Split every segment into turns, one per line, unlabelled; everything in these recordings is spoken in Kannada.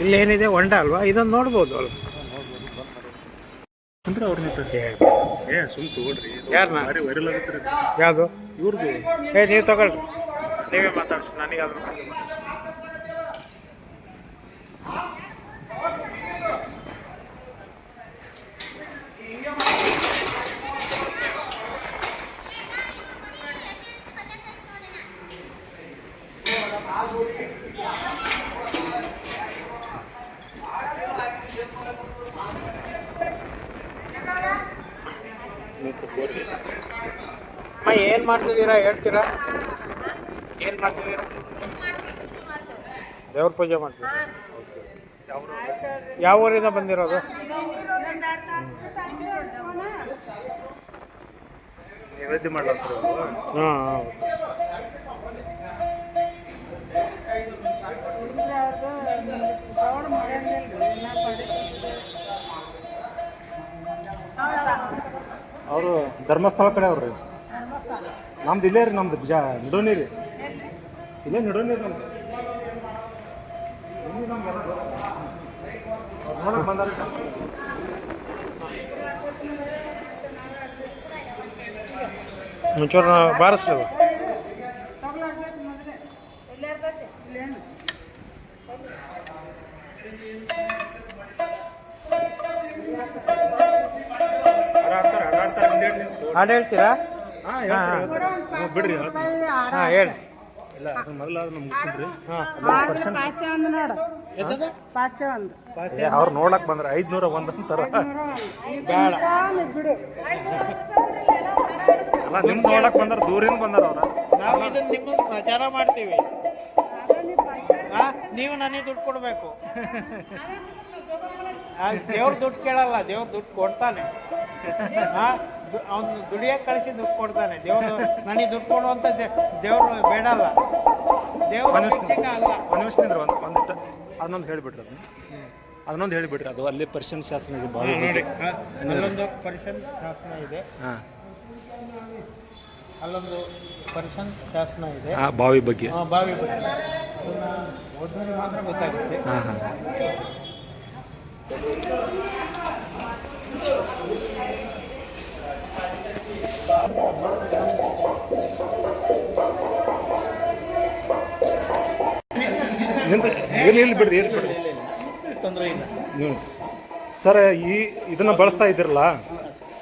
ಇಲ್ಲೇನಿದೆ ಹೊಂಡ ಅಲ್ವಾ, ಇದನ್ನು ನೋಡ್ಬೋದು ಅಲ್ವಾ?
ಅಂದ್ರೆ ಅವ್ರನ್ನ ಸುಮ್ ತಗೊಳ್ರಿ.
ಯಾರನ್ನ?
ವೈರಲ್ ಆಗುತ್ತೆ
ಯಾವುದು
ಇವ್ರದ್ದು.
ನೀವು ತಗೊಳ್ರಿ, ನೀವೇ ಮಾತಾಡ್ಸಿ, ನನಗೆ ಅದ್ರ ಬಗ್ಗೆ ಅಮ್ಮ ಏನು ಮಾಡ್ತಿದ್ದೀರಾ ಹೇಳ್ತೀರಾ? ಏನು ಮಾಡ್ತಿದ್ದೀರಾ? ದೇವ್ರ ಪೂಜೆ ಮಾಡ್ತಿದ್ದೀರಾ? ಯಾವ ಊರಿಂದ ಬಂದಿರೋದು?
ನೈವೇದ್ಯ ಮಾಡ್ಲತ್ತರ.
ಹಾಂ ಹೌದು.
ಅವರು ಧರ್ಮಸ್ಥಳ ಕಡೆ ಅವ್ರಿ. ನಮ್ದು ಇಲ್ಲೇ ರೀ, ನಮ್ದು ನಿಡೋನಿ ರೀ, ಇಲ್ಲೇ ನಿಡೋನಿ ರೀ ನಮ್ದು. ನೋಡಕ್ ಬಂದಾರ.
ಮುಂಚೂರು ಬಾರಿಸ್ಲಿಲ್ಲ. ಹಾಡು ಹೇಳ್ತೀರಾ?
ಬಿಡ್ರಿ
ಹಾಂ ಹೇಳಿ.
ಇಲ್ಲ ಮೊದಲ ಮುಗಿಸ್ರಿ. ಅವ್ರು ನೋಡಕ್ ಬಂದ್ರ 501 ಅಂತಾರ.
ಬೇಡ,
ಅಲ್ಲ ನಿಮ್ ನೋಡಕ್ ಬಂದಾರ, ದೂರಿಂದ ಬಂದಾರ ಅವ್ರ.
ನಾವು ಇದನ್ನ ನಿಮ್ಮದು ಪ್ರಚಾರ ಮಾಡ್ತೀವಿ. ನೀವು ನನಗೆ ದುಡ್ಡು ಕೊಡಬೇಕು. ದೇವ್ರ ದುಡ್ಡು ಕೇಳಲ್ಲ, ದೇವ್ರ ದುಡ್ಡು ಕೊಡ್ತಾನೆ. ಅವ್ನು ದುಡಿಯಕ್ಕೆ ಕಳಿಸಿ ದುಡ್ಡು ಕೊಡ್ತಾನೆ. ದೇವ್ರು ನನಗೆ ದುಡ್ಡು ಕೊಡುವಂತ ದೇವ್ರು ಬೇಡಲ್ಲ. ದೇವ್ರು ಅಲ್ಲ.
ಒಂದು ನಿಮಿಷ ನಿಂದ್ರೆ ಒಂದಿಟ್ಟು ಅದನ್ನೊಂದು ಹೇಳಿಬಿಟ್ರಿ. ಅದನ್ನೊಂದು ಹೇಳಿಬಿಟ್ರಿ. ಅದು ಅಲ್ಲಿ ಪರ್ಷಿಯನ್ ಶಾಸನ ಇದೆ.
ನೋಡಿ, ಅಲ್ಲೊಂದು ಪರ್ಷಿಯನ್ ಶಾಸನ ಇದೆ.
ಹಾಂ,
ಅಲ್ಲೊಂದು ಪರ್ಷಿಯನ್ ಶಾಸನ ಇದೆ
ಬಾವಿ ಬಗ್ಗೆ.
ಬಾವಿ ಬಗ್ಗೆ ಓದಿದ್ರೆ ಮಾತ್ರ ಗೊತ್ತಾಗುತ್ತೆ.
ಹಾಂ ಹಾಂ. ಎಲ್ಲಿ ಬಿಡ್ರಿ, ಎಲ್ಲಿ ಬಿಡ್ರಿ,
ತೊಂದರೆ ಇಲ್ಲ.
ನೀವು ಸರ್ ಇದನ್ನ ಬಳಸ್ತಾ ಇದ್ದೀರಲ್ಲ,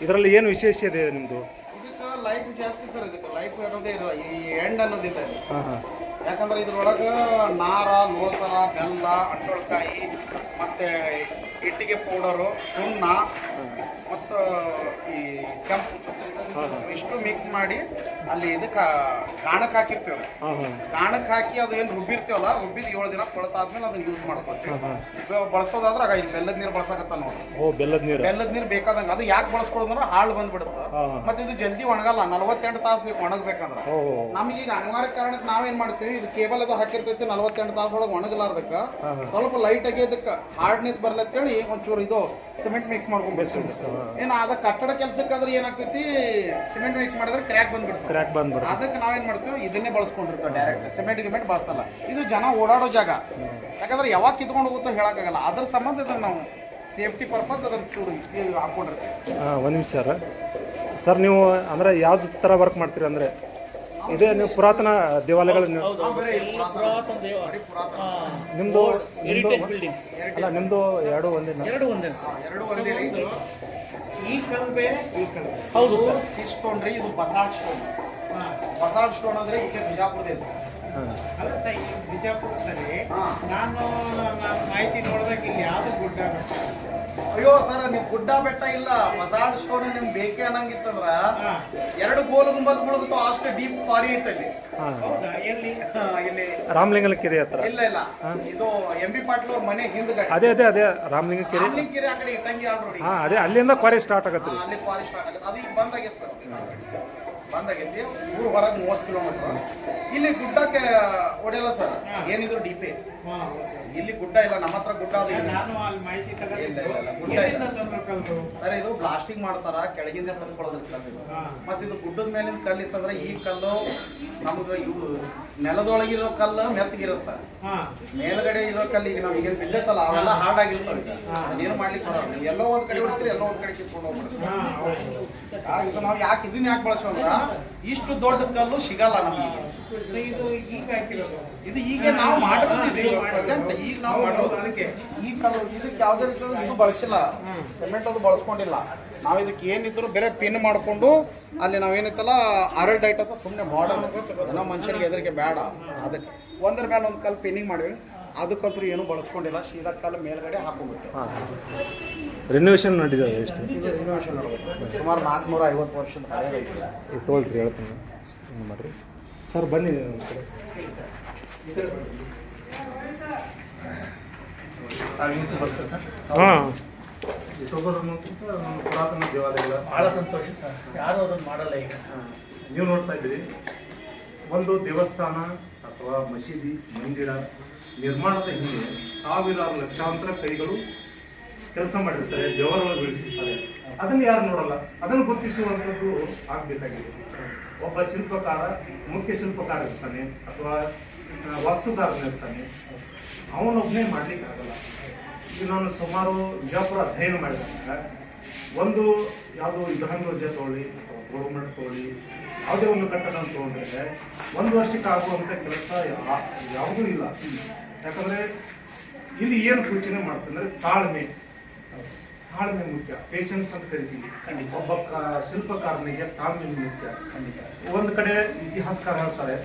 ಇದರಲ್ಲಿ ಏನು ವಿಶೇಷ ಇದೆ ನಿಮ್ಮದು?
ಇದಕ್ಕೆ ಲೈಫ್ ಜಾಸ್ತಿ ಸರ್. ಇದಕ್ಕೆ ಲೈಫ್ ಅನ್ನೋದೇ ಇರುವ ಈ ಎಂಡ್ ಅನ್ನೋದಿಲ್ಲ.
ಹಾಂ ಹಾಂ.
ಯಾಕಂದ್ರೆ ಇದ್ರೊಳಗೆ ನಾರ, ಲೋಸರ, ಬೆಲ್ಲ, ಅಂಟೊಳ್ಕಾಯಿ, ಮತ್ತು ಇಟ್ಟಿಗೆ ಪೌಡರು, ಸುಣ್ಣ ಮತ್ತು ಈ ಕೆಂಪು ಸೊಪ್ಪು ಇಷ್ಟು ಮಿಕ್ಸ್ ಮಾಡಿ ಅಲ್ಲಿ ಇದಕ್ಕೆ ಗಾಣಕ್ಕೆ ಹಾಕಿರ್ತೀವಿ. ಗಾಣಕ್ಕೆ ಹಾಕಿ ಅದು ಏನು ರುಬ್ಬಿರ್ತೀವಲ್ಲ, ರುಬ್ಬಿದ 7 ದಿನ ಕೊಳತಾದ್ಮೇಲೆ ಅದನ್ನ ಯೂಸ್ ಮಾಡ್ಕೊಳ್ತೀವಿ. ಬಳಸೋದಾದ್ರೆ ಆಗ ಇಲ್ಲಿ ಬೆಲ್ಲದ ನೀರು ಬಳಸಕತ್ತ ನೋಡಿ.
ಬೆಲ್ಲದ
ನೀರು ಬೇಕಾದಂಗೆ. ಅದು ಯಾಕೆ ಬಳಸ್ಕೊಡೋದಂದ್ರೆ ಹಾಳು ಬಂದ್ಬಿಡುತ್ತೆ. ಮತ್ತೆ ಇದು ಜಲ್ದಿ ಒಣಗಲ್ಲ, 48 ತಾಸು ಬೇಕು ಒಣಗಬೇಕಂದ್ರೆ. ನಮಗೀಗ ಅನಿವಾರ್ಯ ಕಾರಣಕ್ಕೆ ನಾವೇನ್ ಮಾಡ್ತೀವಿ, ಇದು ಕೇಬಲ್ ಅದು ಹಾಕಿರ್ತೈತಿ, 48 ತಾಸು ಒಳಗೆ ಒಣಗಲಾರ್ದಕ್ಕೆ ಸ್ವಲ್ಪ ಲೈಟ್ ಆಗಿ ಇದಕ್ಕೆ ಹಾರ್ಡ್ನೆಸ್ ಬರ್ಲತ್ತೇಳಿ ಒಂಚೂರು ಇದು ಸಿಮೆಂಟ್ ಮಿಕ್ಸ್ ಮಾಡ್ಕೊಬೇಕು. ಏನ ಅದ ಕಟ್ಟಡ ಕೆಲಸಕ್ಕಾದ್ರೆ ಏನಾಗ್ತೈತಿ, ಸಿಮೆಂಟ್ ಮಿಕ್ಸ್ ಮಾಡಿದ್ರೆ ಕ್ರ್ಯಾಕ್ ಬಂದ್ಬಿಡುತ್ತೆ. ಅದಕ್ಕೆ ನಾವೇನ್ ಮಾಡ್ತೀವಿ, ಇದನ್ನೇ ಬಳಸ್ಕೊಂಡಿರ್ತೀವಿ ಡೈರೆಕ್ಟ್. ಸಿಮೆಂಟ್ ಗಿಮೆಂಟ್ ಬಳಸಲ್ಲ. ಇದು ಜನ ಓಡಾಡೋ ಜಾಗ, ಯಾಕಂದ್ರೆ ಯಾವಾಗ ಕಿತ್ಕೊಂಡು ಹೋಗುತ್ತೋ ಹೇಳಕ್ಕಾಗಲ್ಲ. ಅದ್ರ ಸಂಬಂಧ ಇದನ್ನ ನಾವು ಸೇಫ್ಟಿ ಪರ್ಪಸ್ ಅದನ್ನ ಚೂರು ಹಾಕೊಂಡಿರ್ತೀವಿ.
ಒಂದು ನಿಮಿಷ ಸರ್, ನೀವು ಅಂದ್ರೆ ಯಾವ್ದು ಥರ ವರ್ಕ್ ಮಾಡ್ತೀರಿ? ಅಂದರೆ ಇದೇ ನೀವು ಪುರಾತನ ದೇವಾಲಯಗಳು ನಿಮ್ಮದು ಅಲ್ಲ, ನಿಮ್ಮದು ಎರಡು ಒಂದೇ
ಸರ್. ಈ ಕಲ್ಲು ಬೇರೆ, ಈ ಕಲ್ಲು
ಹೌದು ಸರ್.
ಈ ಸ್ಟೋನ್ ರೀ, ಇದು ಬಸಾಲ್ಟ್ ಸ್ಟೋನ್. ಬಸಾಲ್ಟ್ ಸ್ಟೋನ್ ಅಂದ್ರೆ ಈಗ ಬಿಜಾಪುರದ ಇದೆ.
ಅಲ್ಲ ಸರ್, ಈ ಬಿಜಾಪುರದಲ್ಲಿ ನಾನು ಮಾಹಿತಿ ನೋಡಿದಾಗ ಇಲ್ಲಿ ಯಾವುದು ಗುಡ್ಡ ಬೆಟ್ಟ.
ಅಯ್ಯೋ ಸರ್, ನೀವು ಗುಡ್ಡ ಬೆಟ್ಟ ಇಲ್ಲ, ಬಸಾಲ್ಟ್ ಸ್ಟೋನ್ ನಿಮ್ಗೆ ಬೇಕೇ ಅನ್ನಂಗಿತ್ತಂದ್ರ 2 ಗೋಲು ಗುಂಬಸ್ಗಳು ಅಷ್ಟು ಡೀಪ್ ಪಾರಿ ಐತಲ್ಲಿ.
ಎಲ್ಲಿ?
ಇಲ್ಲಿ
ರಾಮಲಿಂಗನ ಕೆರೆ ಹತ್ರ.
ಇಲ್ಲ, ಇದು MB ಪಾಟೀಲ್ ಅವ್ರ ಮನೆ ಹಿಂದ್ಗಡೆ.
ಅದೇ ರಾಮಲಿಂಗ ಕೆರೆ.
ಕೆರೆ ಆ ಕಡೆ ಇಟ್ಟಂಗಿ ಆಲ್ರೆಡಿ.
ಅದೇ ಅಲ್ಲಿಂದ ಕ್ವಾರಿ ಸ್ಟಾರ್ಟ್ ಆಗತ್ತೆ.
ಅಲ್ಲಿ ಕ್ವಾರಿ ಸ್ಟಾರ್ಟ್ ಆಗತ್ತೆ. ಅದು ಈಗ ಬಂದಾಗೈತೆ ಸರ್, ಬಂದಾಗೈತಿ. ಊರು ಹೊರಗೆ 30 ಕಿಲೋಮೀಟರ್. ಇಲ್ಲಿ ಗುಡ್ಡಕ್ಕೆ ಹೊಡೆಯಲ್ಲ ಸರ್, ಏನಿದ್ರು ಡಿಪಿ.
ಹಾ, ಓಕೆ.
ಇಲ್ಲಿ ಗುಡ್ಡ ಇಲ್ಲ, ನಮ್ಮ ಹತ್ರ ಗುಡ್ಡ ಅದು ಇಲ್ಲ.
ನಾನು ಅಲ್ಲಿ ಮಾಹಿತಿ
ಇಲ್ಲ, ಇಲ್ಲ, ಇಲ್ಲ,
ತಗೊಂಡು
ಗುಡ್ಡ ಇಲ್ಲ.
ಎಲ್ಲಿಂದ ತಂದ್ರು ಕಲ್ಲು?
ಸರ್ ಇದು ಬ್ಲಾಸ್ಟಿಂಗ್ ಮಾಡ್ತಾರ, ಕೆಳಗಿಂದ ತಂದ್ಕೊಳ್ಳೋದಿಲ್ಲ ಕಲ್ಲು ಇದು.
ಹಾ.
ಮತ್ತೆ ಇದು ಗುಡ್ಡದ ಮೇಲಿನ ಕಲ್ಲು ಇತ್ತಂದ್ರೆ ಈ ಕಲ್ಲು ನಮ್ಗೆ ಇವು ನೆಲದೊಳಗಿರೋ ಕಲ್ಲು ಮೆತ್ತಗಿರುತ್ತೆ,
ಹಾ,
ಮೇಲ್ಗಡೆ ಇರೋ ಕಲ್ಲು ಈಗ ನಾವು ಈಗೇನು ಬಿದ್ದೈತಲ್ಲ ಅವೆಲ್ಲ ಹಾರ್ಡ್ ಆಗಿರ್ತಾವೆ. ಅದೇನು ಮಾಡ್ಲಿಕ್ಕೆ ಬರೋಲ್ಲ, ನೀವು ಎಲ್ಲೋ ಒಂದ್ ಕಡೆ ಹೊಡಿತೀರಿ, ಎಲ್ಲೋ ಒಂದ್ ಕಡೆ ಕಿತ್ಕೊಂಡು ಹೋಗ್ಬಿಡ್ತೀವಿ.
ಹಾ, ಹೌದು.
ಇದು ನಾವು ಯಾಕೆ ಇದನ್ನ ಯಾಕೆ ಬಳಸೋ ಅಂದ್ರೆ ಇಷ್ಟು ದೊಡ್ಡ ಕಲ್ಲು ಸಿಗಲ್ಲ ನಮಗೆ.
ಸೊ ಇದು ಈಗ ಹಾಕಿರೋದು
ಇದು ಈಗ ನಾವು ಮಾಡಿರ್ತೀವಿ ಪ್ರೆಸೆಂಟ್, ಈಗ ನಾವು ಮಾಡೋದು ಅದಕ್ಕೆ ಈ ಕಲ್ಲು ಇದಕ್ಕೆ ಯಾವುದೇ ರೀತಿ ಇದು ಬಳಸಿಲ್ಲ, ಸಿಮೆಂಟ್ ಅದು ಬಳಸ್ಕೊಂಡಿಲ್ಲ ನಾವು. ಇದಕ್ಕೆ ಏನಿದ್ರು ಬೇರೆ ಪಿನ್ ಮಾಡಿಕೊಂಡು ಅಲ್ಲಿ ನಾವೇನಿತ್ತಲ್ಲ ಅರಳ್ ಡೈಟ್ ಅಂತ ಸುಮ್ಮನೆ ಮಾಡಲ್ ಏನೋ ಮನುಷ್ಯರಿಗೆ ಹೆದರಿಕೆ ಬೇಡ, ಅದಕ್ಕೆ ಒಂದ್ರ ಮೇಲೆ ಒಂದು ಕಲ್ಲು ಪಿನ್ನಿಂಗ್ ಮಾಡಿವಿ. ಅದಕ್ಕಂತೂ ಏನು ಬಳಸ್ಕೊಂಡಿಲ್ಲ, ಸೀದಾ ಕಲ್ಲು ಮೇಲ್ಗಡೆ ಹಾಕೊಂಡ್ಬಿಟ್ಟು
ರಿನೋವೇಷನ್ ನಡೀತದೆ ಎಷ್ಟು?
ಇದು ರಿನೋವೇಷನ್ ನೋಡ್ಬೇಕು, ಸುಮಾರು 450 ವರ್ಷದ ಹಳೆಯದೈತಿ.
ಈಗ ತೊಗೊಳ್ರಿ ಹೇಳ್ತೀನಿ ಹಿಂಗೆ ಮಾಡಿರಿ ಸರ್, ಬನ್ನಿ ಒಂದು ಕಡೆ. ಹಾಂ, ತೊಗೊಳೋದು ನಮ್ಮ ಪುರಾತನ ದೇವಾಲಯಗಳ
ಬಹಳ ಸಂತೋಷ ಸರ್, ಯಾರು ಅದನ್ನು ಮಾಡಲ್ಲ ಈಗ.
ನೀವು ನೋಡ್ತಾ ಇದ್ದೀರಿ, ಒಂದು ದೇವಸ್ಥಾನ ಅಥವಾ ಮಸೀದಿ ಮಂದಿರ ನಿರ್ಮಾಣದ ಹಿಂದೆ ಸಾವಿರಾರು ಲಕ್ಷಾಂತರ ಕೈಗಳು ಕೆಲಸ ಮಾಡಿರ್ತಾರೆ, ಬೆವರನ್ನು ಬೀಳಿಸಿರ್ತಾರೆ. ಅದನ್ನು ಯಾರು ನೋಡಲ್ಲ, ಅದನ್ನು ಗುರುತಿಸುವಂಥದ್ದು ಆಗಬೇಕಾಗಿದೆ. ಒಬ್ಬ ಶಿಲ್ಪಕಾರ, ಮುಖ್ಯ ಶಿಲ್ಪಕಾರ ಇರ್ತಾನೆ ಅಥವಾ ವಾಸ್ತುಕಾರನಿರ್ತಾನೆ, ಅವನೊಬ್ಬನೇ ಮಾಡ್ಲಿಕ್ಕೆ ಆಗಲ್ಲ. ಈಗ ನಾನು ಸುಮಾರು ವಿಜಾಪುರ ಅಧ್ಯಯನ ಮಾಡಿದಾಗ ಒಂದು ಯಾವುದೋ ವಿಧಾನಧ್ವಜ ತಗೊಳ್ಳಿ ಅಥವಾ ಗೋಳಮಠ ತಗೊಳ್ಳಿ, ಯಾವುದೇ ಒಂದು ಕಟ್ಟಡ ತೊಗೊಂಡ್ರೆ 1 ವರ್ಷಕ್ಕೆ ಆಗುವಂಥ ಕೆಲಸ ಯಾವುದೂ ಇಲ್ಲ. ಯಾಕಂದರೆ ಇಲ್ಲಿ ಏನು ಸೂಚನೆ ಮಾಡ್ತಂದ್ರೆ ತಾಳ್ಮೆ ಮುಖ್ಯ, ಪೇಷನ್ಸ್ ಅಂತ ಕರಿತೀವಿ. ಒಬ್ಬ ಶಿಲ್ಪಕಾರನಿಗೆ ತಾಳ್ಮೆ ಮುಖ್ಯ. ಒಂದು ಕಡೆ ಇತಿಹಾಸಕಾರ ಹೇಳ್ತಾರೆ,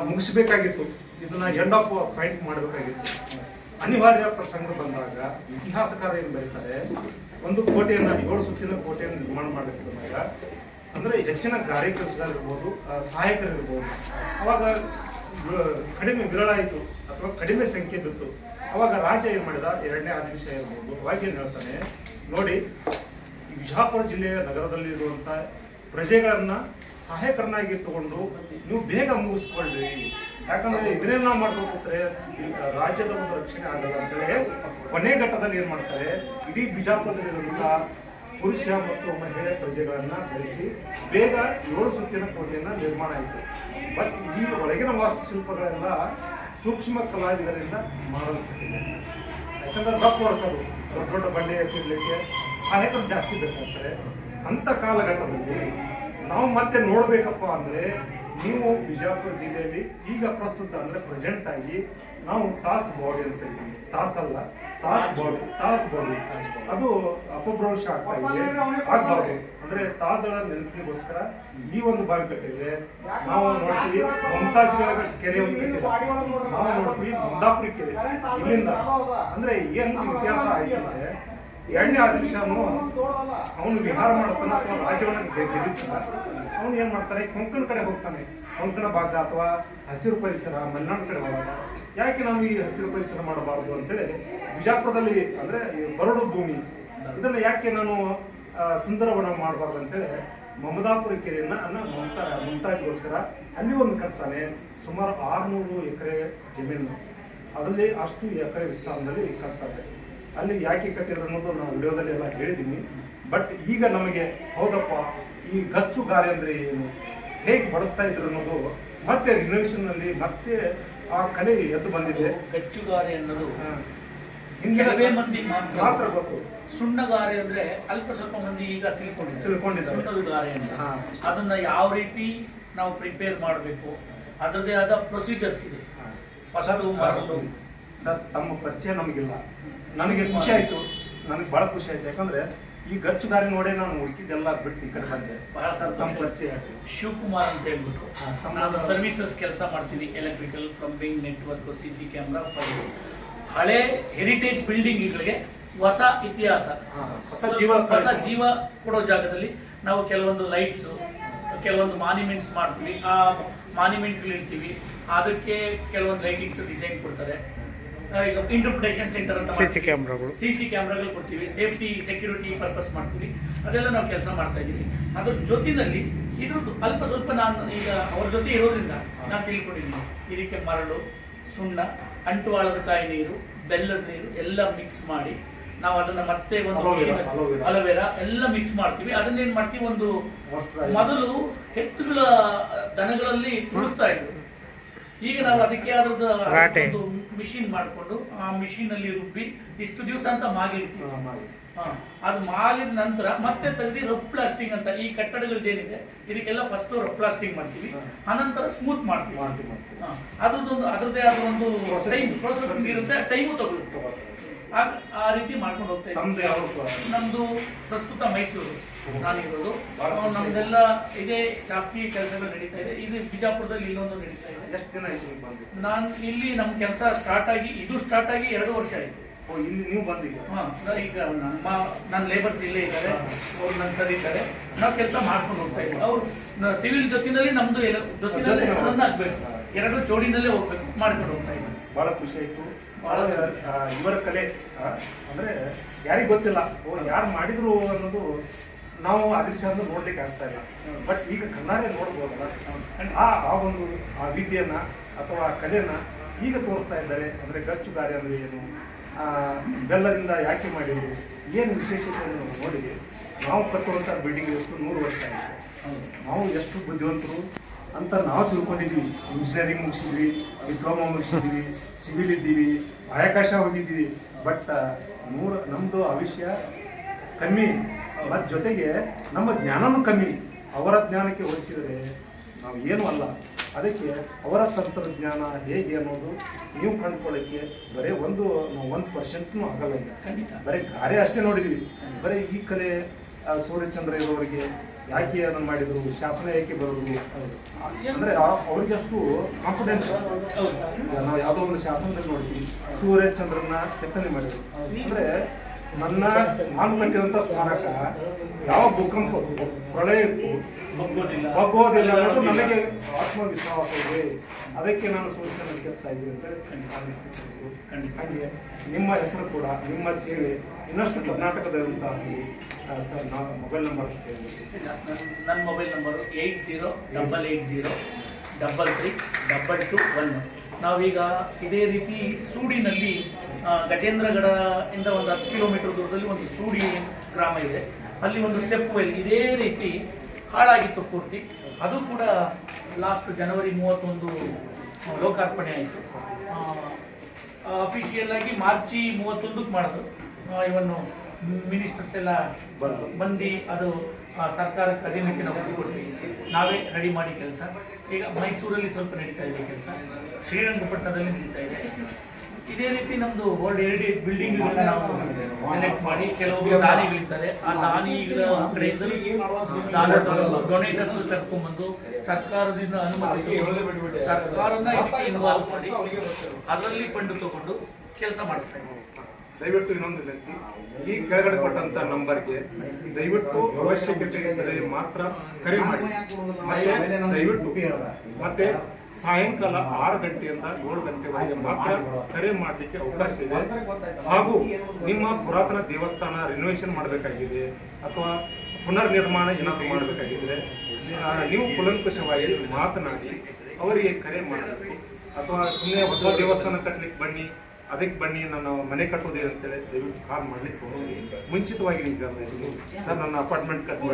ಮುಗಿಸ್ಬೇಕಾಗಿತ್ತು ಇದನ್ನ ಎಂಡ್ ಆಫ್ ಫೈಟ್ ಮಾಡಬೇಕಾಗಿತ್ತು. ಅನಿವಾರ್ಯ ಪ್ರಸಂಗ ಬಂದಾಗ ಇತಿಹಾಸಕಾರ ಏನು ಬರೀತಾರೆ, ಒಂದು ಕೋಟೆಯನ್ನು 7 ಸುತ್ತಿನ ಕೋಟೆಯನ್ನು ನಿರ್ಮಾಣ ಮಾಡಬೇಕಂದಾಗ ಅಂದರೆ ಹೆಚ್ಚಿನ ಗಾರೆ ಕೆಲಸಗಾರರಿರ್ಬೋದು, ಸಹಾಯಕರಿರ್ಬೋದು, ಅವಾಗ ಕಡಿಮೆ ವಿರಳಾಯಿತು ಅಥವಾ ಕಡಿಮೆ ಸಂಖ್ಯೆ ಬಿತ್ತು. ಅವಾಗ ರಾಜ ಏನು ಮಾಡಿದ, 2ನೇ ಆದೇಶ ಇರ್ಬೋದು, ಅವಾಗ ಏನು ಹೇಳ್ತಾನೆ ನೋಡಿ, ವಿಜಾಪುರ ಜಿಲ್ಲೆಯ ನಗರದಲ್ಲಿರುವಂಥ ಪ್ರಜೆಗಳನ್ನು ಸಹಾಯಕರನ್ನಾಗಿ ತಗೊಂಡು ನೀವು ಬೇಗ ಮುಗಿಸ್ಕೊಳ್ರಿ, ಯಾಕಂದ್ರೆ ಇದನ್ನೇ ನಾವು ಮಾಡ್ಕೊಟ್ರೆ ರಾಜ್ಯದ ಒಂದು ರಕ್ಷಣೆ ಆಗಲ್ಲ ಅಂತೇಳಿ ಕೊನೆ ಘಟ್ಟದಲ್ಲಿ ಏನು ಮಾಡ್ತಾರೆ, ಇಡೀ ಬಿಜಾಪುರದಲ್ಲಿರುವಂಥ ಪುರುಷ ಮತ್ತು ಮಹಿಳೆ ಪ್ರಜೆಗಳನ್ನು ಬೆಳೆಸಿ ಬೇಗ 7 ಸುತ್ತಿನ ಕೋಟೆಯನ್ನು ನಿರ್ಮಾಣ ಆಯಿತು. ಬಟ್ ಈ ಒಳಗಿನ ವಾಸ್ತುಶಿಲ್ಪಗಳೆಲ್ಲ ಸೂಕ್ಷ್ಮ ಕಲಾವಿದರಿಂದ ಮಾಡಲ್ಪಟ್ಟಿದೆ. ಯಾಕಂದ್ರೆ ರಫ್ ವರ್ಕರು, ದೊಡ್ಡ ದೊಡ್ಡ ಬಂಡೆ ಎತ್ತಿಡ್ಲಿಕ್ಕೆ ಸಹಾಯಕರು ಜಾಸ್ತಿ ಬೇಕಾಗ್ತಾರೆ. ಅಂಥ ಕಾಲಘಟ್ಟದಲ್ಲಿ ನಾವು ಮತ್ತೆ ನೋಡಬೇಕಪ್ಪ ಅಂದರೆ ನೀವು ಬಿಜಾಪುರ ಜಿಲ್ಲೆಯಲ್ಲಿ ಈಗ ಪ್ರಸ್ತುತ ಅಂದರೆ ಪ್ರೆಸೆಂಟ್ ಆಗಿ ನಾವು ತಾಸ್ ಬಾಡಿ ಅಂತ ಇದ್ದೀವಿ. ತಾಸ್ ಅಲ್ಲ, ತಾಸ್ ಬಾಡಿ ಅದು ಅಪಭ್ರಂಶ ಆಗ್ತಾ ಇದೆ, ಆಗ್ಬಾರ್ದು. ಅಂದ್ರೆ ತಾಸ್ಗಳ ನೆನಪಿಗೋಸ್ಕರ ಈ ಒಂದು ಬಾವಿ ಕಟ್ಟಿದೆ. ನಾವು ನೋಡ್ತೀವಿ ಮಮತಾಜ್ ಕೆರೆ ಒಂದು ಕಟ್ಟಿದೆ, ನಾವು ನೋಡ್ತೀವಿ ಮುಂದಾಪುರಿ ಕೆರೆ. ಇಲ್ಲಿಂದ ಅಂದ್ರೆ ಏನು ಇತಿಹಾಸ ಆಯ್ತು ಅಂದ್ರೆ 2ನೇ ಆದೇಶನು ಅವನು ವಿಹಾರ ಮಾಡ್ತಾನೆ ಅಥವಾ ರಾಜ್ಯವನ್ನು ಗೆದ್ದಿರ್ತಾನೆ, ಅವನು ಏನು ಮಾಡ್ತಾನೆ, ಕೊಂಕಣ ಕಡೆ ಹೋಗ್ತಾನೆ. ಕೊಂಕಣ ಭಾಗ ಅಥವಾ ಹಸಿರು ಪರಿಸರ ಮಲೆನಾಡು ಕಡೆ ಹೋದಾಗ ಯಾಕೆ ನಾವು ಈ ಹಸಿರು ಪರಿಸರ ಮಾಡಬಾರ್ದು ಅಂತೇಳಿ ಬಿಜಾಪುರದಲ್ಲಿ ಅಂದರೆ ಬರಡು ಭೂಮಿ, ಇದನ್ನು ಯಾಕೆ ನಾನು ಸುಂದರವನ ಮಾಡಬಾರ್ದು ಅಂತೇಳಿ ಮಮದಾಪುರ ಕೆರೆಯನ್ನು ಮುಮ್ತಾಜ್ಗೋಸ್ಕರ ಅಲ್ಲಿ ಒಂದು ಕಟ್ತಾನೆ. ಸುಮಾರು 600 ಎಕರೆ ಜಮೀನು, ಅದರಲ್ಲಿ ಅಷ್ಟು ಎಕರೆ ವಿಸ್ತಾರದಲ್ಲಿ ಕಟ್ತಾರೆ. ಅಲ್ಲಿ ಯಾಕೆ ಕಟ್ಟಿದ್ರು ಅನ್ನೋದು ನಾವು ವಿಡಿಯೋದಲ್ಲಿ ಎಲ್ಲ ಹೇಳಿದ್ದೀನಿ. ಬಟ್ ಈಗ ನಮಗೆ ಹೌದಪ್ಪ ಈ ಗಚ್ಚು ಗಾರೆ ಅಂದರೆ ಏನು, ಹೇಗೆ ಬಳಸ್ತಾ ಇದ್ರು ಅನ್ನೋದು ಮತ್ತೆ ರಿನೋವೇಷನ್ನಲ್ಲಿ ಮತ್ತೆ ಆ ಕಲೆ ಎದ್ದು ಬಂದಿದೆ.
ಗಚ್ಚುಗಾರೆ ಅನ್ನೋದು
ಹಿಂಗೆ
ಕೆಲವೇ ಮಂದಿ ಮಾತ್ರ
ಗೊತ್ತು.
ಸುಣ್ಣಗಾರೆ ಅಂದ್ರೆ ಅಲ್ಪ ಸ್ವಲ್ಪ ಮಂದಿ ಈಗ ತಿಳ್ಕೊಂಡಿದ್ದಾರೆ ಸುಣ್ಣದ ಗಾರೆ ಅಂತ. ಅದನ್ನ ಯಾವ ರೀತಿ ನಾವು ಪ್ರಿಪೇರ್ ಮಾಡಬೇಕು, ಅದರದೇ ಆದ ಪ್ರೊಸೀಜರ್ಸ್ ಇದೆ. ಹೊಸದು ಮಾಡಲು
ಸರ್ ತಮ್ಮ ಪರಿಚಯ ನಮಗಿಲ್ಲ, ನನಗೆ ಖುಷಿ ಆಯಿತು, ನನಗೆ ಭಾಳ ಖುಷಿ ಆಯಿತು. ಯಾಕಂದರೆ ಈ ಗಚ್ಚುಗಾರಿ ನೋಡೇ ನಾನು ಹುಡುಕಿದ್ದೆಲ್ಲ ಬಿಟ್ಟು ಈ ಕಡೆ ಬಂದೆ.
ಬಹಳ ಸರ್
ತಮ್ಮ ಪರಿಚಯ
ಶಿವಕುಮಾರ್ ಅಂತ ಹೇಳ್ಬಿಟ್ಟು ನಾನು ಸರ್ವಿಸಸ್ ಕೆಲಸ ಮಾಡ್ತೀನಿ, electrical, plumbing, network, CC camera, fire. ಹಳೆ ಹೆರಿಟೇಜ್ ಬಿಲ್ಡಿಂಗ್ಗಳಿಗೆ ಹೊಸ ಇತಿಹಾಸ, ಹೊಸ ಜೀವ ಕೊಡೋ ಜಾಗದಲ್ಲಿ ನಾವು ಕೆಲವೊಂದು ಲೈಟ್ಸು, ಕೆಲವೊಂದು ಮಾನ್ಯುಮೆಂಟ್ಸ್ ಮಾಡ್ತೀವಿ. ಆ ಮಾನ್ಯುಮೆಂಟ್ಗಳು ಇಡ್ತೀವಿ, ಅದಕ್ಕೆ ಕೆಲವೊಂದು ಲೈಟಿಂಗ್ಸ್ ಡಿಸೈನ್ ಕೊಡ್ತಾರೆ. ಈಗ ಇಂಟರ್ಪ್ರಿಟೇಷನ್ ಸೆಂಟರ್ ಅಂತ
CC
ಕ್ಯಾಮ್ರಾಗಳು ಕೊಡ್ತೀವಿ, ಸೇಫ್ಟಿ ಸೆಕ್ಯೂರಿಟಿ ಪರ್ಪಸ್ ಮಾಡ್ತೀವಿ. ಅದೆಲ್ಲ ನಾವು ಕೆಲಸ ಮಾಡ್ತಾ ಇದ್ದೀವಿ. ಅದ್ರ ಜೊತೆಯಲ್ಲಿ ಇದ್ರದ್ದು ಅಲ್ಪ ಸ್ವಲ್ಪ ನಾನು ಈಗ ಅವ್ರ ಜೊತೆ ಇರೋದ್ರಿಂದ ನಾನು ತಿಳ್ಕೊಂಡಿದ್ದೀನಿ. ಇದಕ್ಕೆ ಮರಳು, ಸುಣ್ಣ, ಅಂಟುವಾಳದ ಕಾಯಿ ನೀರು, ಬೆಲ್ಲದ ನೀರು ಎಲ್ಲ ಮಿಕ್ಸ್ ಮಾಡಿ ನಾವು ಅದನ್ನ ಮತ್ತೆ ಒಂದು ಅಲೋವೆರಾ ಎಲ್ಲ ಮಿಕ್ಸ್ ಮಾಡ್ತೀವಿ. ಅದನ್ನೇನ್ ಮಾಡ್ತೀವಿ, ಒಂದು ಮೊದಲು ಎತ್ತುಗಳ ದನಗಳಲ್ಲಿ ತುಳಿಸ್ತಾ ಇದ್ರು. ಈಗ ನಾವು ಅದಕ್ಕೆ ಆದ್ರದ್ದು ಮಿಷಿನ್ ಮಾಡಿಕೊಂಡು ಆ ಮಿಷಿನ್ ಅಲ್ಲಿ ರುಬ್ಬಿ ಇಷ್ಟು ದಿವಸ ಅಂತ ಮಾಗಿರ್ತೀವಿ. ಅದು ಮಾಗಿದ ನಂತರ ಮತ್ತೆ ತೆಗೆದು ರಫ್ ಪ್ಲಾಸ್ಟಿಂಗ್ ಅಂತ, ಈ ಕಟ್ಟಡಗಳದ್ದೇನಿದೆ ಇದಕ್ಕೆಲ್ಲ ಫಸ್ಟ್ ರಫ್ ಪ್ಲಾಸ್ಟಿಂಗ್ ಮಾಡ್ತೀವಿ, ಅನಂತರ ಸ್ಮೂತ್ ಮಾಡ್ತೀವಿ. ಅದೊಂದು ಅದರದೇ ಆದ ಒಂದು ಟೈಮ್ ಪ್ರೊಸೆಸಿಂಗ್ ಇರುತ್ತೆ, ಟೈಮು ತಗೊಳ್ಳುತ್ತೆ. ಆ ರೀತಿ ಮಾಡ್ಕೊಂಡು ಹೋಗ್ತಾ ಇದ್ದೀವಿ. ನಮ್ದು ಪ್ರಸ್ತುತ ಮೈಸೂರು ನಾನಿರೋದು. ನಮ್ದೆಲ್ಲ ಇದೇ ಜಾಸ್ತಿ ಕೆಲಸಗಳು ನಡೀತಾ ಇದೆ. ಇದು ಬಿಜಾಪುರದಲ್ಲಿ ಇಲ್ಲೊಂದು ನಡೀತಾ ಇದೆ.
ಎಷ್ಟು ದಿನ ಆಯ್ತು
ನಾನು ಇಲ್ಲಿ ನಮ್ಮ ಕೆಲಸ ಸ್ಟಾರ್ಟ್ ಆಗಿ 2 ವರ್ಷ ಆಯ್ತು.
ಇಲ್ಲಿ ನೀವು ಬಂದಿಲ್ಲ?
ಈಗ ನನ್ನ ಲೇಬರ್ಸ್ ಇಲ್ಲೇ ಇದ್ದಾರೆ, ಅವ್ರು ನನ್ನ ಸರಿ ಇದ್ದಾರೆ, ನಾವು ಕೆಲಸ ಮಾಡ್ಕೊಂಡು ಹೋಗ್ತಾ ಇದ್ದೀವಿ. ಅವ್ರು ಸಿವಿಲ್ ಜೊತೆನಲ್ಲಿ ನಮ್ದು ಜೊತೆನಲ್ಲೇ ರನ್ ಆಗ್ಬೇಕು, 2 ಜೋಡಿನಲ್ಲೇ ಹೋಗ್ಬೇಕು, ಮಾಡ್ಕೊಂಡು ಹೋಗ್ತಾ ಇದ್ದೀವಿ.
ಬಹಳ ಖುಷಿ ಆಯ್ತು. ಇವರ ಕಲೆ ಅಂದ್ರೆ ಯಾರಿಗ್ ಗೊತ್ತಿಲ್ಲ, ಯಾರು ಮಾಡಿದ್ರು ಅನ್ನೋದು ನಾವು ಅದೃಶ್ಯ ನೋಡ್ಲಿಕ್ಕೆ ಆಗ್ತಾ ಇಲ್ಲ. ಬಟ್ ಈಗ ಕಣ್ಣಾರೆ ನೋಡ್ಬೋದಲ್ಲ, ಆ ಒಂದು ಆ ವಿದ್ಯೆಯನ್ನ ಅಥವಾ ಕಲೆಯನ್ನ ಈಗ ತೋರಿಸ್ತಾ ಇದ್ದಾರೆ. ಅಂದ್ರೆ ಗಚ್ಚುಗಾರಿ ಅಂದ್ರೆ ಏನು, ಬೆಲ್ಲದಿಂದ ಯಾಕೆ ಮಾಡಿದ್ರು, ಏನು ವಿಶೇಷತೆಯನ್ನು ನೋಡಿ ನಾವು ಕಟ್ಟುವಂಥ ಬಿಲ್ಡಿಂಗ್ ಎಷ್ಟು 100 ವರ್ಷ ಆಯಿತು. ನಾವು ಎಷ್ಟು ಬುದ್ಧಿವಂತರು ಅಂತ ನಾವು ತಿಳ್ಕೊಂಡಿದ್ದೀವಿ. ಇಂಜಿನಿಯರಿಂಗ್ ಮುಗಿಸಿದ್ವಿ, ಡಿಪ್ಲೊಮಾ ಮುಗಿಸಿದ್ವಿ, ಸಿವಿಲ್ ಇದ್ದೀವಿ, ಬಾಹ್ಯಾಕಾಶ ಹೋಗಿದ್ದೀವಿ. ಬಟ್ ನಮ್ಮದು ಆವಿಷ್ಯ ಕಮ್ಮಿ, ಮತ್ತು ಜೊತೆಗೆ ನಮ್ಮ ಜ್ಞಾನನೂ ಕಮ್ಮಿ. ಅವರ ಜ್ಞಾನಕ್ಕೆ ಹೋಲಿಸಿದರೆ ನಾವು ಏನೂ ಅಲ್ಲ. ಅದಕ್ಕೆ ಅವರ ತಂತ್ರಜ್ಞಾನ ಹೇಗೆ ಅನ್ನೋದು ನೀವು ಕಂಡುಕೊಳ್ಳೋಕ್ಕೆ ಬರೀ ನಾವು 1% ಆಗಲ್ಲ. ಇಲ್ಲ, ಖಂಡಿತ ಬರೀ ಗಾರೆ ಅಷ್ಟೇ ನೋಡಿದ್ವಿ. ಬರೀ ಈ ಕಲೆ ಸೂರ್ಯಚಂದ್ರ ಇರೋರಿಗೆ ಯಾಕೆ ಅದನ್ನು ಮಾಡಿದ್ರು, ಶಾಸನ ಯಾಕೆ ಬರೋದು ಅಂದರೆ ಅವ್ರಿಗೆ ಅಷ್ಟು ಕಾನ್ಫಿಡೆನ್ಸ್. ನಾವು ಯಾವುದೋ ಒಂದು ಶಾಸನದಲ್ಲಿ ನೋಡ್ತೀವಿ ಸೂರ್ಯಚಂದ್ರನ ಕೆತ್ತನೆ ಮಾಡಿದ್ರು. ಅಂದರೆ ನಾನು ಕಟ್ಟಿದಂಥ ಸ್ಮಾರಕ ಯಾವ ಭೂಕಂಪ ಪ್ರಳಯ ಬಗ್ಗೋದಿಲ್ಲ ಅನ್ನೋದು ನನಗೆ ಆತ್ಮವಿಶ್ವಾಸ ಇದೆ. ಅದಕ್ಕೆ ನಾನು ಸೂಚನೆ ಕೆತ್ತಾ ಇದ್ದೀನಿ ಅಂತ ಹಾಗೆ ನಿಮ್ಮ ಹೆಸರು ಕೂಡ, ನಿಮ್ಮ ಸೇವೆ ಇನ್ನಷ್ಟು ಕರ್ನಾಟಕದಲ್ಲಿ ಸರ್. ನಾನು ಮೊಬೈಲ್ ನಂಬರ್
ನನ್ನ ಮೊಬೈಲ್ ನಂಬರು 8088033221. ನಾವೀಗ ಇದೇ ರೀತಿ ಸೂಡಿನಲ್ಲಿ ಗಜೇಂದ್ರಗಡ ಇಂದ ಒಂದು 10 ಕಿಲೋಮೀಟರ್ ದೂರದಲ್ಲಿ ಒಂದು ಸೂಡಿ ಗ್ರಾಮ ಇದೆ. ಅಲ್ಲಿ ಒಂದು ಸ್ಟೆಪ್ ವೆಲ್ ಇದೇ ರೀತಿ ಹಾಳಾಗಿತ್ತು ಪೂರ್ತಿ. ಅದು ಕೂಡ ಲಾಸ್ಟ್ ಜನವರಿ 31 ಲೋಕಾರ್ಪಣೆ ಆಯಿತು. ಅಫಿಷಿಯಲ್ ಆಗಿ ಮಾರ್ಚ್ 31ಕ್ಕೆ ಮಾಡಿದ್ರು. ಇವನ್ನು ಮಿನಿಸ್ಟರ್ಸ್ ಎಲ್ಲ ಬಂದು ಅದು ಸರ್ಕಾರಕ್ಕೆ ಅಧೀನಕ್ಕೆ ನಾವು ಕೊಟ್ಕೊಡ್ತೀವಿ. ನಾವೇ ರೆಡಿ ಮಾಡಿ ಕೆಲಸ. ಈಗ ಮೈಸೂರಲ್ಲಿ ಸ್ವಲ್ಪ ನಡೀತಾ ಇದೆ ಕೆಲಸ, ಶ್ರೀರಂಗಪಟ್ಟಣದಲ್ಲಿ ನಡೀತಾ ಇದೆ. ಇದೇ ರೀತಿ ನಮ್ಮದು ವರ್ಲ್ಡ್ ಹೆರಿಟೇಜ್ ಬಿಲ್ಡಿಂಗ್ ನಾವು ಸೆಲೆಕ್ಟ್ ಮಾಡಿ ಕೆಲವೊಬ್ಬರು ದಾನಿಗಳಿರ್ತಾರೆ. ಆ ದಾನಿಗಳ ಕಡೆಯಿಂದಲೂ ಡೊನೇಟರ್ಸ್ ಕರ್ಕೊಂಡ್ಬಂದು ಸರ್ಕಾರದಿಂದ ಅನುಮತಿ ಸರ್ಕಾರನ ಇದಕ್ಕೆ ಇನ್ವಾಲ್ವ್ ಮಾಡಿ ಅದರಲ್ಲಿ ಫಂಡ್ ತಗೊಂಡು ಕೆಲಸ ಮಾಡಿಸ್ತಾ ಇದ್ದೀವಿ.
ದಯವಿಟ್ಟು ಇನ್ನೊಂದು ವಿನಂತಿ, ಈ ಕೆಳಗಡೆ ಕೊಟ್ಟಂತ ನಂಬರ್ಗೆ ದಯವಿಟ್ಟು ಅವಶ್ಯಕತೆ ಇದ್ದರೆ ಮಾತ್ರ ಕರೆ ಮಾಡಿ. ದಯವಿಟ್ಟು ಮತ್ತೆ ಸಾಯಂಕಾಲ 6 ಗಂಟೆಯಿಂದ 7 ಗಂಟೆವರೆಗೆ ಮಾತ್ರ ಕರೆ ಮಾಡಲಿಕ್ಕೆ ಅವಕಾಶ ಇದೆ. ಹಾಗೂ ನಿಮ್ಮ ಪುರಾತನ ದೇವಸ್ಥಾನ ರಿನೋವೇಷನ್ ಮಾಡಬೇಕಾಗಿದೆ ಅಥವಾ ಪುನರ್ ನಿರ್ಮಾಣ ಏನಾದರೂ ಮಾಡಬೇಕಾಗಿದ್ರೆ ನೀವು ಕುಲಂಕುಷವಾಗಿ ಮಾತನಾಡಿ ಅವರಿಗೆ ಕರೆ ಮಾಡಬೇಕು. ಅಥವಾ ಸುಮ್ಮನೆ ಹೊಸ ದೇವಸ್ಥಾನ ಕಟ್ಟಲಿಕ್ಕೆ ಬನ್ನಿ, ಅದಕ್ಕೆ ಬನ್ನಿ, ನಾನು ಮನೆ ಕಟ್ಟೋದೇ ಅಂತೇಳಿ ದಯವಿಟ್ಟು ಕಾಲ್ ಮಾಡ್ಲಿಕ್ಕೆ ಹೋಗಿ ಮುಂಚಿತವಾಗಿ ನಿಮ್ಗೆ ಸರ್ ನನ್ನ ಅಪಾರ್ಟ್ಮೆಂಟ್ ಕಟ್ಟಿ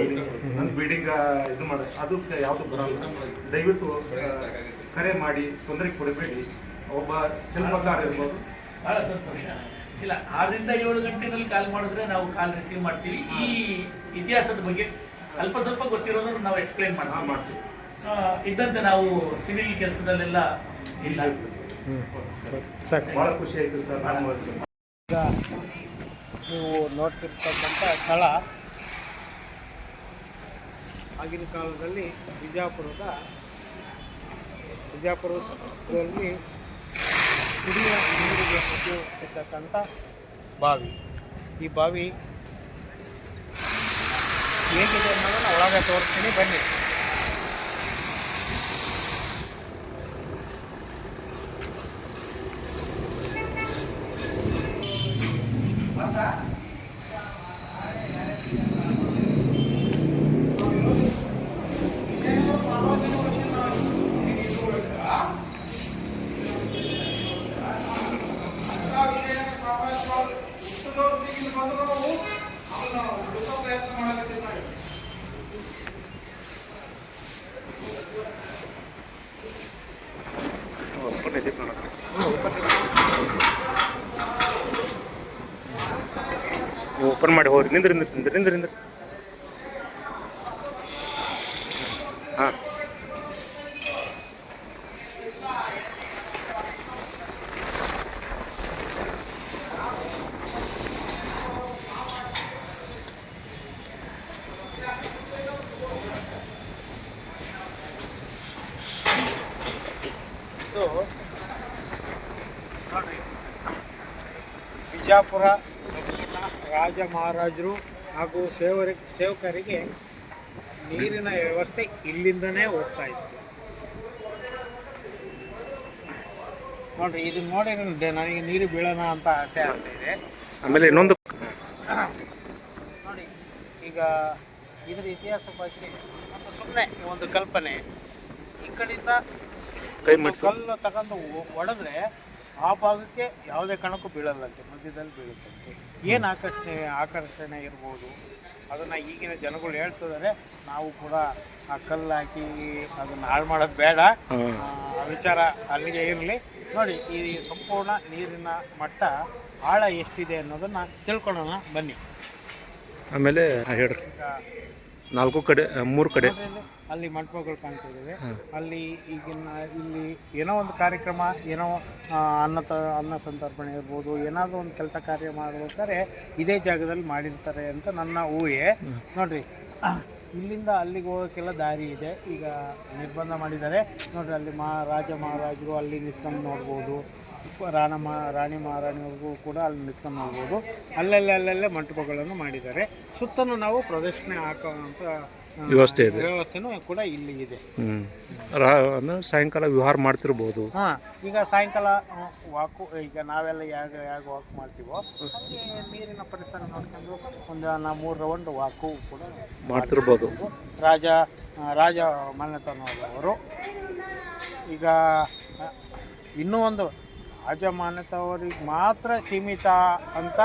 ನನ್ನ ಬಿಲ್ಡಿಂಗ್ ಇದು ಮಾಡ ಅದಕ್ಕೆ ಯಾವುದು ಬರಲ್ಲ. ದಯವಿಟ್ಟು ಕರೆ ಮಾಡಿ ತೊಂದರೆ ಕೊಡಬೇಡಿ. ಒಬ್ಬ ಶಿಲ್ಪಕಾರ ಇರ್ಬೋದು.
ಭಾಳ ಸಂತೋಷ. ಇಲ್ಲ, 6 ರಿಂದ 7 ಗಂಟೆನಲ್ಲಿ ಕಾಲ್ ಮಾಡಿದ್ರೆ ನಾವು ಕಾಲ್ ರಿಸೀವ್ ಮಾಡ್ತೀವಿ. ಈ ಇತಿಹಾಸದ ಬಗ್ಗೆ ಅಲ್ಪ ಸ್ವಲ್ಪ ಗೊತ್ತಿರೋದು ನಾವು ಎಕ್ಸ್ಪ್ಲೈನ್ ಮಾಡ್ತೀವಿ. ಇದ್ದಂತೆ ನಾವು ಸಿವಿಲ್ ಕೆಲಸದಲ್ಲೆಲ್ಲ ಇಲ್ಲ.
ಭಾಳ ಖುಷಿ ಆಯಿತು ಸರ್.
ಈಗ ನೀವು ನೋಡ್ತಿರ್ತಕ್ಕಂಥ ಸ್ಥಳ ಆಗಿನ ಕಾಲದಲ್ಲಿ ಬಿಜಾಪುರದಲ್ಲಿ ಕುಡಿಯುವ ನೀರಿಗೆ ಉಪಯೋಗಿಸ್ತಕ್ಕಂಥ ಬಾವಿ. ಈ ಬಾವಿ ಹೇಗಿದೆ ಅನ್ನೋದನ್ನು ಒಳಗೆ ತೋರಿಸ್ತೀನಿ, ಬನ್ನಿ.
ಐತಿ ನೋಡೋಕೆ. ನೀವು ಓಪನ್ ಮಾಡಿ ಹೋಗ್ರಿ. ನಿಂದ್ರಿ. ಹಾಂ,
ಇದು ನೋಡ್ರಿ, ಬಿಜಾಪುರ ಸೊಗಡಿನ ರಾಜ ಮಹಾರಾಜರು ಹಾಗೂ ಸೇವಕರಿಗೆ ನೀರಿನ ವ್ಯವಸ್ಥೆ ಇಲ್ಲಿಂದನೇ ಹೋಗ್ತಾ ಇತ್ತು. ನೋಡ್ರಿ, ಇದನ್ನ ನೋಡಿ ನನಗೆ ನೀರು ಬೀಳೋಣ ಅಂತ ಆಸೆ ಆಗ್ತಾ ಇದೆ.
ಆಮೇಲೆ ಇನ್ನೊಂದು
ನೋಡಿ, ಈಗ ಇದರ ಇತಿಹಾಸ ಬಗ್ಗೆ ಮತ್ತು ಸುಮ್ಮನೆ ಒಂದು ಕಲ್ಪನೆ, ಈ ಕಡೆಯಿಂದ
ಕೈ
ಒಂದು
ಮುಟ್ಟಿ
ಕಲ್ಲು ತಗೊಂಡು ಹೊಡೆದ್ರೆ ಆ ಭಾಗಕ್ಕೆ ಯಾವುದೇ ಕಣಕ್ಕೂ ಬೀಳಲ್ಲಂತೆ, ಮಧ್ಯದಲ್ಲಿ ಬೀಳುತ್ತಂತೆ. ಏನು ಆಕರ್ಷಣೆ ಇರ್ಬೋದು ಅದನ್ನು ಈಗಿನ ಜನಗಳು ಹೇಳ್ತಿದ್ದಾರೆ. ನಾವು ಕೂಡ ಆ ಕಲ್ಲು ಹಾಕಿ ಅದನ್ನು ಹಾಳು ಮಾಡೋದು ಬೇಡ, ಆ ವಿಚಾರ ಅಲ್ಲಿಗೆ ಇರಲಿ. ನೋಡಿ, ಈ ಸಂಪೂರ್ಣ ನೀರಿನ ಮಟ್ಟ ಆಳ ಎಷ್ಟಿದೆ ಅನ್ನೋದನ್ನು ತಿಳ್ಕೊಳ್ಳೋಣ ಬನ್ನಿ.
ಆಮೇಲೆ ಹೇಳ್ರಿ, ಮೂರು ಕಡೆ
ಅಲ್ಲಿ ಮಂಟಪಗಳು ಕಾಣ್ತಿದ್ದಾವೆ. ಅಲ್ಲಿ ಈಗಿನ ಇಲ್ಲಿ ಏನೋ ಒಂದು ಕಾರ್ಯಕ್ರಮ, ಏನೋ ಅನ್ನ ಸಂತರ್ಪಣೆ ಇರ್ಬೋದು, ಏನಾದರೂ ಒಂದು ಕೆಲಸ ಕಾರ್ಯ ಮಾಡ್ಬೇಕಾದ್ರೆ ಇದೇ ಜಾಗದಲ್ಲಿ ಮಾಡಿರ್ತಾರೆ ಅಂತ ನನ್ನ ಊಹೆ. ನೋಡ್ರಿ, ಇಲ್ಲಿಂದ ಅಲ್ಲಿಗೆ ಹೋಗೋಕ್ಕೆಲ್ಲ ದಾರಿ ಇದೆ. ಈಗ ನಿರ್ಬಂಧ ಮಾಡಿದ್ದಾರೆ. ನೋಡ್ರಿ, ಅಲ್ಲಿ ರಾಜ ಮಹಾರಾಜರು ಅಲ್ಲಿ ನಿಂತ್ಕೊಂಡು ನೋಡ್ಬೋದು. ರಾಣಿ ಮಹಾರಾಣಿಯವ್ರಿಗೂ ಕೂಡ ಅಲ್ಲಿ ನಿಂತ್ಕೊಂಡು ನೋಡ್ಬೋದು. ಅಲ್ಲಲ್ಲೇ ಮಂಟಪಗಳನ್ನು ಮಾಡಿದ್ದಾರೆ. ಸುತ್ತಲೂ ನಾವು ಪ್ರದರ್ಶನ ಹಾಕೋಂಥ ವ್ಯವಸ್ಥೆನೂ ಕೂಡ ಇಲ್ಲಿ ಇದೆ.
ಸಾಯಂಕಾಲ ವಿಹಾರ ಮಾಡ್ತಿರ್ಬೋದು.
ಈಗ ಸಾಯಂಕಾಲ ವಾಕು, ಈಗ ನಾವೆಲ್ಲ ಯಾಗ ವಾಕ್ ಮಾಡ್ತೀವೋ ಹಾಗೆ ನೀರಿನ ಪರಿಸರ ನೋಡ್ಕೊಂಡು ಒಂದು 3 ರೌಂಡ್ ವಾಕು ಕೂಡ
ಮಾಡ್ತಿರ್ಬೋದು.
ರಾಜ ಮಾನ್ಯತನವರು ಈಗ ಇನ್ನೂ ಒಂದು ರಾಜ ಮಾನ್ಯತವರಿಗೆ ಮಾತ್ರ ಸೀಮಿತ ಅಂತ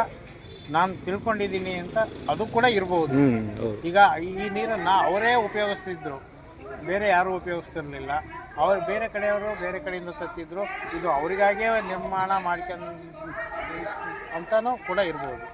ನಾನು ತಿಳ್ಕೊಂಡಿದ್ದೀನಿ ಅಂತ ಅದು ಕೂಡ ಇರ್ಬೋದು. ಈಗ ಈ ನೀರನ್ನು ಅವರೇ ಉಪಯೋಗಿಸ್ತಿದ್ರು, ಬೇರೆ ಯಾರೂ ಉಪಯೋಗಿಸ್ತಿರ್ಲಿಲ್ಲ. ಅವ್ರು ಬೇರೆ ಕಡೆಯವರು ಬೇರೆ ಕಡೆಯಿಂದ ತತ್ತಿದ್ರು. ಇದು ಅವರಿಗಾಗೇ ನಿರ್ಮಾಣ ಮಾಡ್ಕೊಂಡು ಅಂತಲೂ ಕೂಡ ಇರ್ಬೋದು.